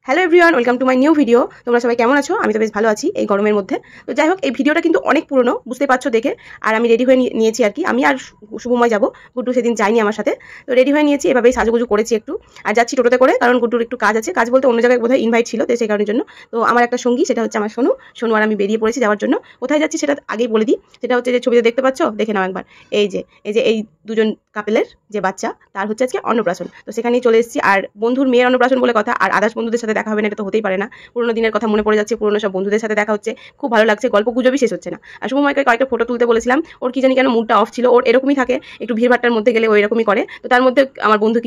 Hello everyone, welcome to my new video. তোমরা সবাই কেমন আছো? আমি তো বেশ ভালো আছি এই গরমের মধ্যে। তো যাই হোক, এই ভিডিওটা কিন্তু অনেক পুরনো, বুঝতে পারছো দেখে। আর আমি রেডি হয়ে নিয়েছি আর কি। আমি আর শুভময় যাবো, গুড্ডু সেদিন যাইনি আমার সাথে। তো রেডি হয়ে নিয়েছি, এভাবেই সাজুগুজু করেছি একটু। আর যাচ্ছি টোটোতে করে, কারণ গুড্ডুর একটু কাজ আছে। কাজ বলতে অন্য জায়গায় বোধহয় ইনভাইট ছিল, তো সেই কারণের জন্য। তো আমার একটা সঙ্গী, সেটা হচ্ছে আমার সোনু আর আমি বেরিয়ে পড়েছি যাওয়ার জন্য। কোথায় যাচ্ছি সেটা আগেই বলে দিই। সেটা হচ্ছে যে ছবিতে দেখতে পাচ্ছ, দেখে নাও একবার। এই দুজন কাপেলের যে বাচ্চা, তার হচ্ছে আজকে অন্নপ্রাশন। তো সেখানেই চলে এসেছি। আর বন্ধুর মেয়ের অন্নপ্রাশন বলে কথা, আর আদার্স বন্ধুদের সাথে দেখা হবে না, এটা তো হতেই পারে না। পুরোনো দিনের কথা মনে পড়ে যাচ্ছে, পুরোনো সব বন্ধুদের সাথে দেখা হচ্ছে, খুব ভালো লাগছে। গল্প গুজবই শেষ হচ্ছে না। আর শুভময়কে কয়েকটা ফটো তুলতে বলেছিলাম, ওর কি জানি কেন মুডটা অফ ছিল। ওর এরকমই থাকে, একটু ভিড়ভাট্টার মধ্যে গেলে ও এরকমই করে। তো তার মধ্যে আমার বন্ধু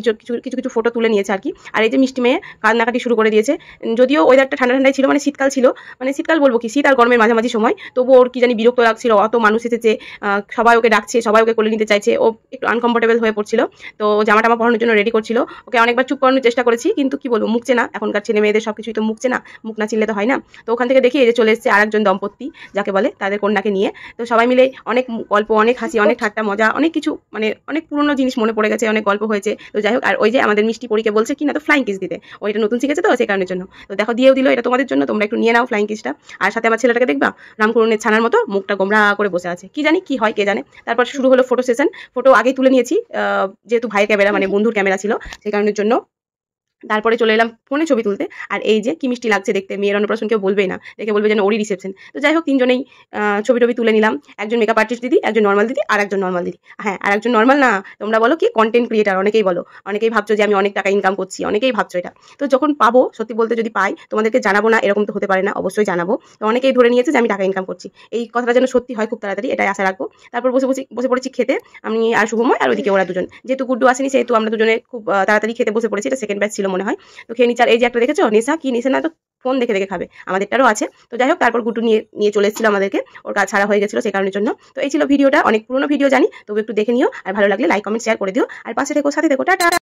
কিছু ফটো তুলে নিয়েছে আর কি। আর এই যে মিষ্টি মেয়ে কান্নাকাটি শুরু করে দিয়েছে। যদিও ওয়েদারটা ঠান্ডাই ছিল, মানে শীতকাল ছিল, মানে শীতকাল বলবো কি, শীত আর গরমের মাঝামাঝি সময়। তবু ওর কি জানি বিরক্ত লাগছিল, অত মানুষ এসেছে, সবাই ওকে ডাকছে, সবাই ওকে কোলে নিতে চাইছে, ও একটু আনকমফোর্টেবল হয়ে পড়ছিল। তো জামা টামা পরানোর জন্য রেডি করছিল। ওকে অনেকবার চুপ করানোর চেষ্টা করেছি, কিন্তু কি বলবো, মুখছে না। এখনকার ছেলে মেয়েদের সবকিছুই তো মুখছে না, মুখ না চিনলে তো হয় না। তো ওখান থেকে দেখি এই যে চলে এসেছে আরেকজন দম্পতি, যাকে বলে, তাদের কন্যাকে নিয়ে। তো সবাই মিলে অনেক গল্প, অনেক হাসি, অনেক ঠাট্টা মজা, অনেক কিছু, মানে অনেক পুরনো জিনিস মনে পড়ে গেছে, অনেক গল্প হয়েছে। তো যাই হোক, আর ওই যে আমাদের মিষ্টি পরীকে বলছে কি না, তো ফ্লাইং কিস দিতে। ওইটা নতুন শিখেছে তো, সেই কারণের জন্য। তো দেখো, দিয়েও দিল, এটা তোমাদের জন্য, তোমরা একটু নিয়ে নাও ফ্লাইং কিসটা। আর সাথে আমার ছেলেটাকে দেখবা, রামকরণের ছানার মতো মুখটা গোমরা করে বসে আছে, কি জানি কি হয়, কে জানে। তারপর শুরু হলো ফটো সেশন। ফটো আগেই তুলে নিয়েছি, যেহেতু ভাইয়ের ক্যামেরা, মানে বন্ধুর ক্যামেরা ছিল, সেই কারণের জন্য। তারপরে চলে এলাম ফোনে ছবি তুলতে। আর এই যে কি মিষ্টি লাগছে দেখতে, মেয়ের অন্নপ্রাশন কেউ বলবেই না, দেখে বলবে যেন ওরই রিসেপশন। তো যাই হোক, তিনজনেই ছবি টবি তুলে নিলাম। একজন মেকআপ আর্টিস্ট দিদি, একজন নর্মাল দিদি, আর একজন নর্মাল দিদি। হ্যাঁ, আর একজন নর্মাল না, তোমরা বলো কি কন্টেন্ট ক্রিয়েটার, অনেকেই বলো। অনেকেই ভাবছো যে আমি অনেক টাকা ইনকাম করছি, অনেকেই ভাবছো এটা। তো যখন পাবো, সত্যি বলতে যদি পাই, তোমাদেরকে জানাবো না এরকম তো হতে পারে না, অবশ্যই জানাবো। তো অনেকেই ধরে নিয়েছে যে আমি টাকা ইনকাম করছি। এই কথাটা যেন সত্যি হয় খুব তাড়াতাড়ি, এটাই আশা রাখবো। তারপর বসে পড়েছি খেতে, আমি আর শুভময়, আর ওইদিকে ওরা দুজন। যেহেতু গুড্ডু আসেনি, সেহেতু আমরা দুজনে খুব তাড়াতাড়ি খেতে বসে পড়েছি। এটা সেকেন্ড ব্যাচ ছিল মনে হয়। তো খেয়ে নিচ্ছি। আর এই যে একটা দেখেছো নেশা, কি নেশা না, তো ফোন দেখে দেখে খাবে, আমাদেরটারও আছে। তো যাই হোক, তারপর গুড্ডু নিয়ে চলে এসেছিল আমাদেরকে, ওর কাজ ছাড়া হয়ে গেছিল, সেই কারণের জন্য। তো এই ছিল ভিডিওটা, অনেক পুরোনো ভিডিও জানি, তবু একটু দেখে নিও। আর ভালো লাগলে লাইক কমেন্ট শেয়ার করে দিও। আর পাশে থেকো, সাথে থেকো, টাটা।